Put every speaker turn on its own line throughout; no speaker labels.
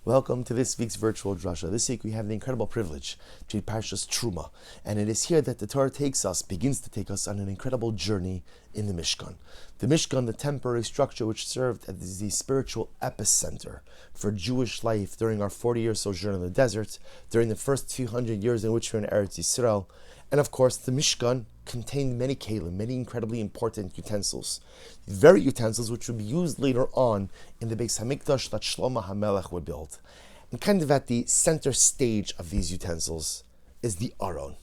Welcome to this week's virtual Drasha. This week we have the incredible privilege to read Parshas Terumah, and it is here that the Torah begins to take us on an incredible journey in the Mishkan. The Mishkan, the temporary structure which served as the spiritual epicenter for Jewish life during our 40-year sojourn in the desert, during the first few hundred years in which we were in Eretz Yisrael, and of course the Mishkan contained many kelim, many incredibly important utensils. Very utensils which would be used later on in the Beis Hamikdash that Shlomo HaMelech would build. And kind of at the center stage of these utensils is the Aron,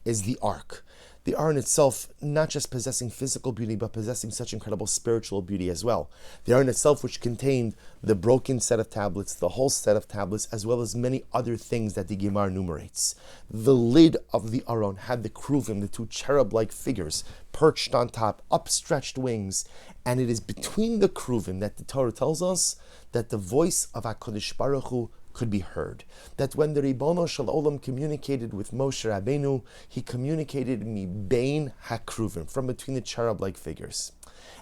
is the Ark. The Aron itself, not just possessing physical beauty, but possessing such incredible spiritual beauty as well. The Aron itself, which contained the broken set of tablets, the whole set of tablets, as well as many other things that the Gemara enumerates. The lid of the Aron had the kruvim, the two cherub-like figures, perched on top, upstretched wings, and it is between the kruvim that the Torah tells us that the voice of HaKadosh Baruch Hu could be heard. That when the Ribono Shel Olam communicated with Moshe Rabbeinu, he communicated mibein hakruvim, from between the cherub-like figures.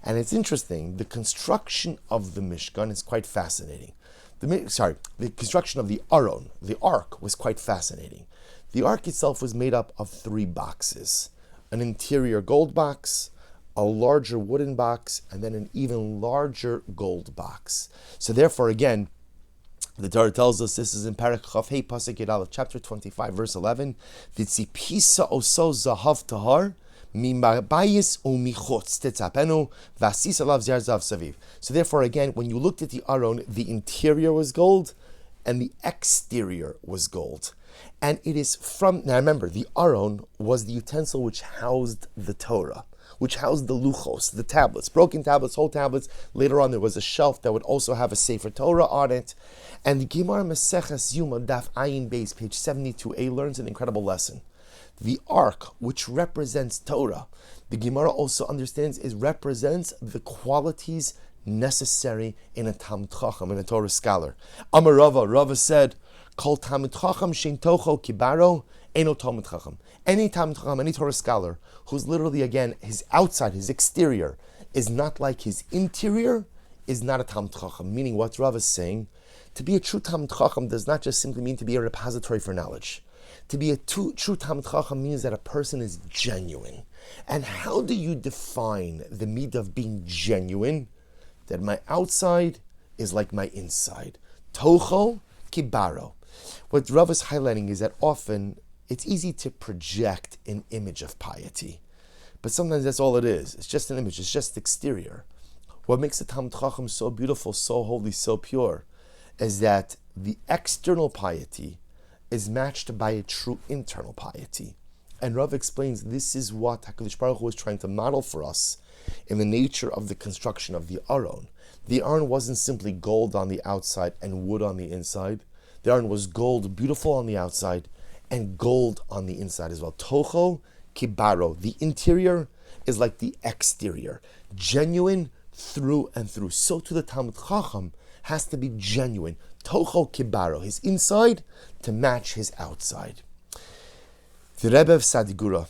And it's interesting, the construction of the Mishkan is quite fascinating. The construction of the Aron, the Ark, was quite fascinating. The Ark itself was made up of 3 boxes: an interior gold box, a larger wooden box, and then an even larger gold box. So therefore, again, the Torah tells us, this is in Parak Chav Hei Pasuk Yud Aleph, chapter 25, verse 11. V'tzipisa oso zahav tahar mimabayis umichutz tetzapenu v'asis alav zer zav saviv. So therefore, again, when you looked at the Aron, the interior was gold and the exterior was gold. And it is now remember, the Aron was the utensil which housed the Torah, which housed the luchos, the tablets, broken tablets, whole tablets. Later on, there was a shelf that would also have a Sefer Torah on it. And the Gemara Maseches Yuma Daf Ayin Beis, page 72a, learns an incredible lesson. The Ark, which represents Torah, the Gemara also understands represents the qualities necessary in a Talmid Chacham, in a Torah scholar. Amar Rava said, Kol Talmid Chacham shein tocho kibaro eno Talmid Chacham. Any Talmid Chacham, any Torah scholar, who's literally, again, his outside, his exterior, is not like his interior, is not a Talmid Chacham. Meaning, what Rav is saying, to be a true Talmid Chacham does not just simply mean to be a repository for knowledge. To be a true Talmid Chacham means that a person is genuine. And how do you define the midah of being genuine? That my outside is like my inside. Tocho kibaro. What Rav is highlighting is that often it's easy to project an image of piety, but sometimes that's all it is. It's just an image. It's just exterior. What makes the Talmid Chacham so beautiful, so holy, so pure, is that the external piety is matched by a true internal piety. And Rav explains this is what HaKadosh Baruch Hu was trying to model for us in the nature of the construction of the Aron. The Aron wasn't simply gold on the outside and wood on the inside. The Aron was gold, beautiful on the outside, and gold on the inside as well. Tocho kibaro. The interior is like the exterior, genuine through and through. So to the Talmid Chacham has to be genuine. Tocho kibaro. His inside to match his outside. The Rebbe of Sadigura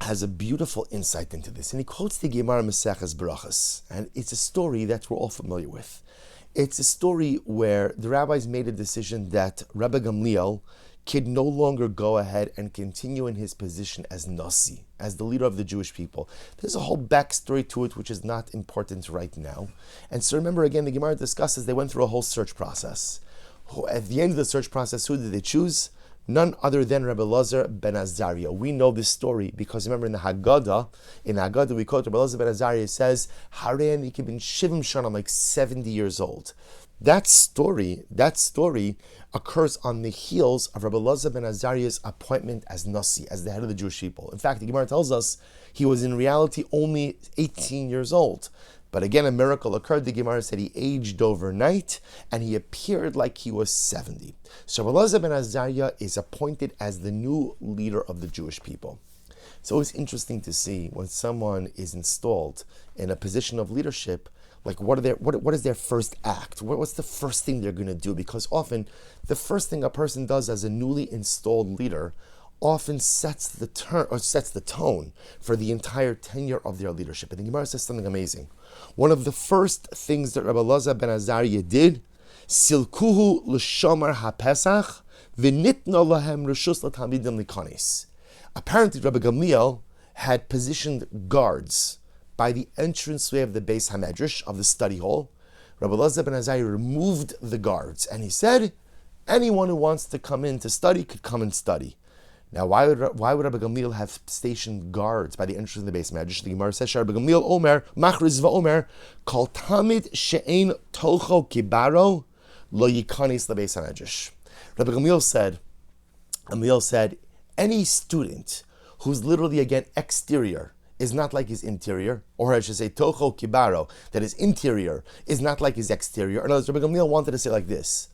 has a beautiful insight into this, and he quotes the Gemara Maseches Berachos, and it's a story that we're all familiar with. It's a story where the rabbis made a decision that Rabbi Gamliel could no longer go ahead and continue in his position as Nasi, as the leader of the Jewish people. There's a whole backstory to it which is not important right now. And so remember, again, the Gemara discusses they went through a whole search process. At the end of the search process, who did they choose? None other than Rabbi Elazar ben Azariah. We know this story because remember in the Haggadah we quote Rabbi Elazar ben Azariah says, Harei I've been shivim shana, I'm like 70 years old. That story occurs on the heels of Rabbi Elazar ben Azariah's appointment as Nasi, as the head of the Jewish people. In fact, the Gemara tells us he was in reality only 18 years old. But again, a miracle occurred. The Gemara said he aged overnight and he appeared like he was 70. So Rabbi Elazar ben Azariah is appointed as the new leader of the Jewish people. It's always interesting to see when someone is installed in a position of leadership, like what is their first act? What's the first thing they're going to do? Because often the first thing a person does as a newly installed leader often sets the tone for the entire tenure of their leadership. And the Gemara says something amazing. One of the first things that Rabbi Elazar ben Azariah did Silkuhu l'shomer haPesach v'nitna lahem reshus l'talmidim likanis. Apparently, Rabbi Gamliel had positioned guards by the entranceway of the Beis Hamedrash, of the study hall. Rabbi Elazar ben Azariah removed the guards, and he said, anyone who wants to come in to study could come and study. Now, why would Rabbi Gamliel have stationed guards by the entrance of the Beis Hamedrash? The Gemara says, Rabbi Gamliel Omer, Machriz va'Omer, Kol Tamid she'ein tocho kibaro lo yikanis leBeis Hamedrash. Rabbi Gamliel said, any student who's literally, again, exterior, is not like his interior, or I should say, tocho kibaro, that his interior is not like his exterior. In other words, Rabbi Gamliel wanted to say like this: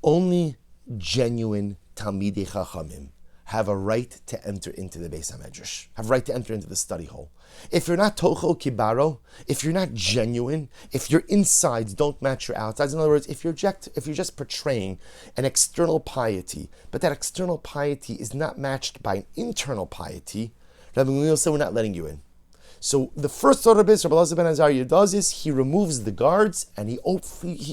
only genuine Talmidei Chachamim have a right to enter into the Beis Hamedrash, have a right to enter into the study hall. If you're not tocho kibaro, if you're not genuine, if your insides don't match your outsides, in other words, if you're just portraying an external piety, but that external piety is not matched by an internal piety, Rabbi Gamliel said, we're not letting you in. So the first order of business Rabbi Elazar ben Azariah does is he removes the guards and he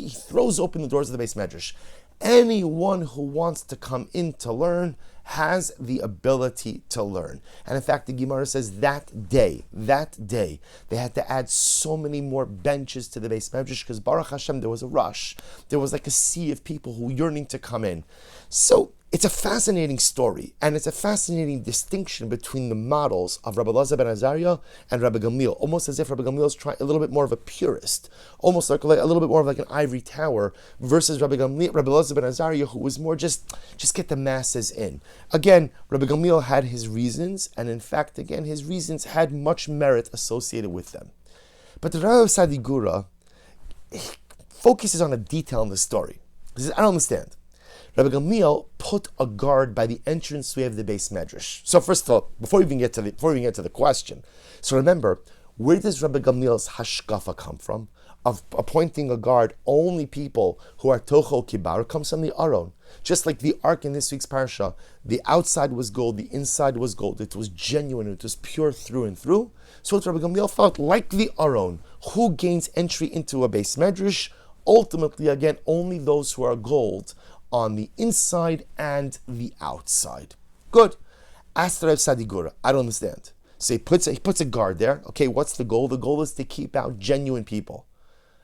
throws open the doors of the Beis Hamedrash. Anyone who wants to come in to learn has the ability to learn. And in fact, the Gemara says that day, they had to add so many more benches to the Beis Hamedrash because Baruch Hashem, there was a rush. There was like a sea of people who were yearning to come in. So it's a fascinating story, and it's a fascinating distinction between the models of Rabbi Elazar ben Azariah and Rabbi Gamliel, almost as if Rabbi Gamliel is trying a little bit more of a purist, almost like a little bit more of like an ivory tower, versus Rabbi Elazar ben Azariah, who was more just get the masses in. Again, Rabbi Gamliel had his reasons, and in fact, again, his reasons had much merit associated with them. But the Rabbi Sadi Gura focuses on a detail in the story. He says, I don't understand. Rabbi Gamliel put a guard by the entranceway of the Beis Hamedrash. So first of all, before we even get to the question, so remember, where does Rabbi Gamliel's hashkafa come from? Of appointing a guard, only people who are tocho kibar, comes from the Aron. Just like the ark in this week's parsha, the outside was gold, the inside was gold. It was genuine, it was pure through and through. So it's Rabbi Gamliel felt like the Aron, who gains entry into a Beis Hamedrash. Ultimately, again, only those who are gold on the inside and the outside. Good. Ask Rav Sadi Gura. I don't understand. So he puts a guard there. Okay, what's the goal? The goal is to keep out genuine people.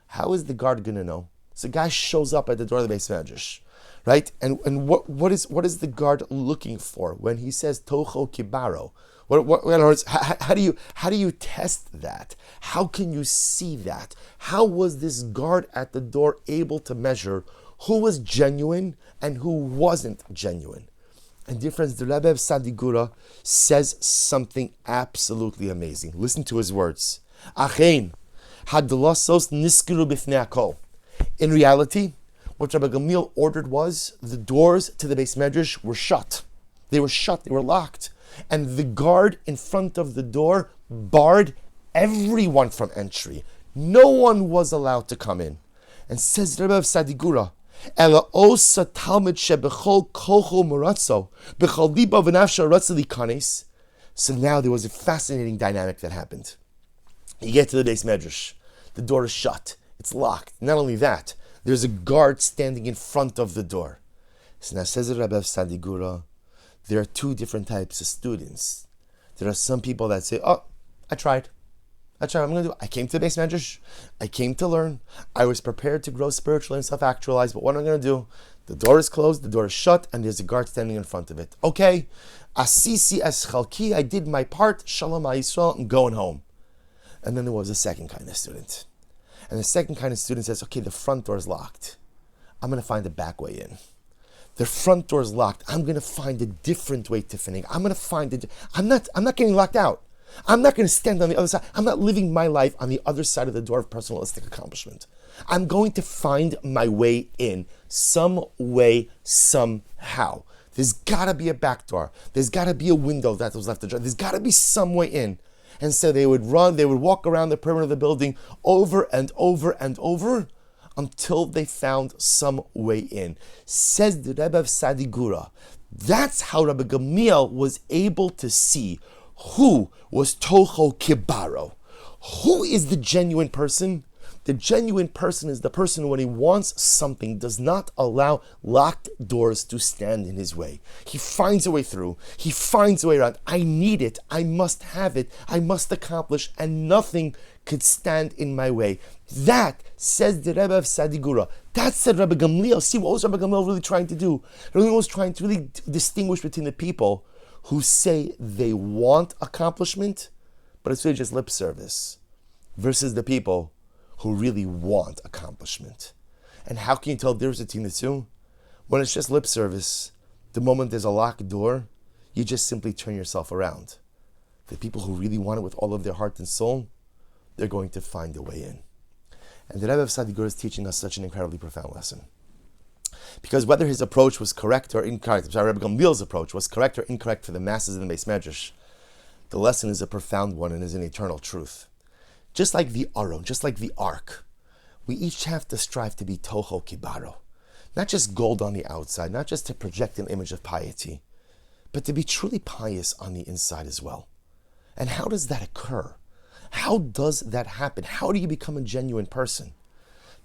How is the guard going to know? So a guy shows up at the door of the Beis Hamedrash, right? And what is the guard looking for when he says tocho kibaro? In other words, how do you test that? How can you see that? How was this guard at the door able to measure who was genuine and who wasn't genuine? And dear friends, the Rebbe of Sadi Gura says something absolutely amazing. Listen to his words. Achein, hadlasos niskiru b'fnei hakol. In reality, what Rabbi Gamliel ordered was the doors to the Beis Hamedrash were shut. They were shut, they were locked. And the guard in front of the door barred everyone from entry. No one was allowed to come in. And says the Rebbe of Sadi Gura, so now there was a fascinating dynamic that happened. You get to the Beis Hamedrash, the door is shut, it's locked. Not only that, there's a guard standing in front of the door. So now says the Rabbi of Sadi Gura, there are two different types of students. There are some people that say, oh, I tried. I'm going to do it. I came to the Beis Hamedrash. I came to learn. I was prepared to grow spiritually and self-actualize, but what am I going to do? The door is closed, the door is shut, and there's a guard standing in front of it. Okay, asisi es chalki, I did my part, shalom ha'Yisrael, I'm going home. And then there was a second kind of student. And the second kind of student says, okay, the front door is locked. I'm going to find a back way in. The front door is locked. I'm going to find a different way to finish. I'm not getting locked out. I'm not going to stand on the other side. I'm not living my life on the other side of the door of personalistic accomplishment. I'm going to find my way in some way, somehow. There's got to be a back door. There's got to be a window that was left ajar. There's got to be some way in. And so they would walk around the perimeter of the building over and over and over until they found some way in. Says the Rebbe of Sadi Gura. That's how Rabbi Gamliel was able to see who was Tocho Kibaro. Who is the genuine person? The genuine person is the person when he wants something does not allow locked doors to stand in his way. He finds a way through. He finds a way around. I need it. I must have it. I must accomplish, and nothing could stand in my way. That, says the Rebbe of Sadigura, that said Rabbi Gamliel. See, what was Rabbi Gamliel really trying to do? Rabbi Gamliel was trying to really distinguish between the people who say they want accomplishment, but it's really just lip service, versus the people who really want accomplishment. And how can you tell the difference between the two? When it's just lip service, the moment there's a locked door, you just simply turn yourself around. The people who really want it with all of their heart and soul, they're going to find a way in. And the Rebbe of Sadigur is teaching us such an incredibly profound lesson. Because whether his approach was correct or incorrect, Rabbi Gamliel's approach was correct or incorrect for the masses in the Beis Medrash, the lesson is a profound one and is an eternal truth. Just like the Aron, just like the Ark, we each have to strive to be Toho Kibaro. Not just gold on the outside, not just to project an image of piety, but to be truly pious on the inside as well. And how does that occur? How does that happen? How do you become a genuine person?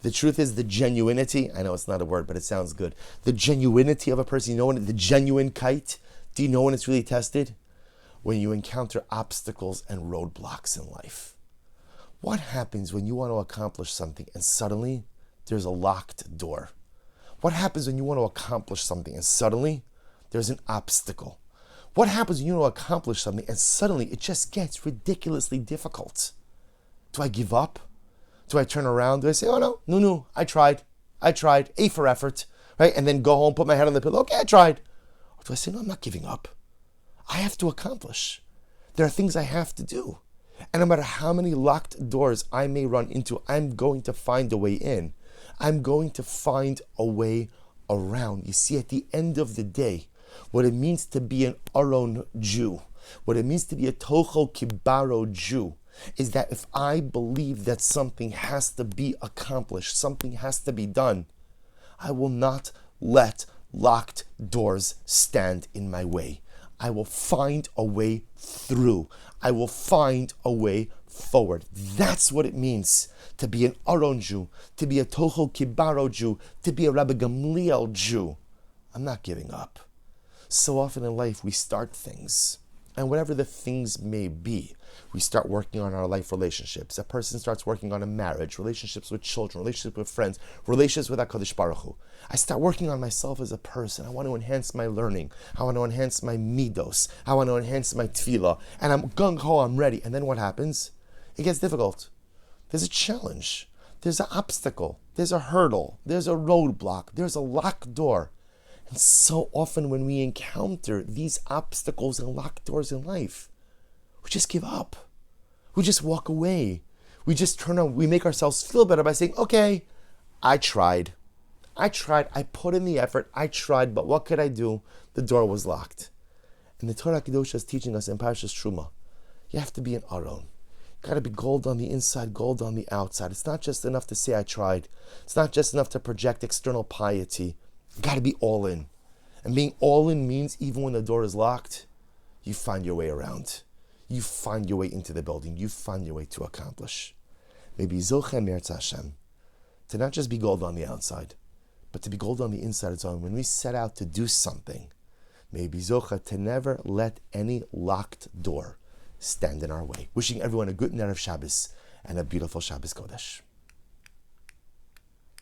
The truth is the genuinity, I know it's not a word, but it sounds good. The genuinity of a person, you know when the genuine kite, do you know when it's really tested? When you encounter obstacles and roadblocks in life. What happens when you want to accomplish something and suddenly there's a locked door? What happens when you want to accomplish something and suddenly there's an obstacle? What happens when you want to accomplish something and suddenly it just gets ridiculously difficult? Do I give up? Do I turn around? Do I say, oh no, I tried, A for effort, right? And then go home, put my head on the pillow, okay, I tried. Or do I say, no, I'm not giving up. I have to accomplish. There are things I have to do. And no matter how many locked doors I may run into, I'm going to find a way in. I'm going to find a way around. You see, at the end of the day, what it means to be an Aron Jew, what it means to be a Toho Kibaro Jew, is that if I believe that something has to be accomplished, something has to be done, I will not let locked doors stand in my way. I will find a way through. I will find a way forward. That's what it means to be an Aron Jew, to be a Toho Kibaro Jew, to be a Rabbi Gamliel Jew. I'm not giving up. So often in life we start things, and whatever the things may be, we start working on our life relationships. A person starts working on a marriage, relationships with children, relationships with friends, relationships with HaKadosh Baruch Hu. I start working on myself as a person. I want to enhance my learning. I want to enhance my midos. I want to enhance my tefillah. And I'm gung-ho, I'm ready. And then what happens? It gets difficult. There's a challenge. There's an obstacle. There's a hurdle. There's a roadblock. There's a locked door. And so often when we encounter these obstacles and locked doors in life, we just give up. We just walk away. We just turn on, we make ourselves feel better by saying, okay, I tried. I put in the effort, I tried, but what could I do? The door was locked. And the Torah Kedosha is teaching us in Parshas Terumah, you have to be an Aron. You got to be gold on the inside, gold on the outside. It's not just enough to say I tried. It's not just enough to project external piety. You got to be all in. And being all in means even when the door is locked, you find your way around. You find your way into the building. You find your way to accomplish. Maybe Zochem Meretz Hashem, to not just be gold on the outside, but to be gold on the inside as well. When we set out to do something, maybe Zocha to never let any locked door stand in our way. Wishing everyone a good night of Shabbos and a beautiful Shabbos Kodesh.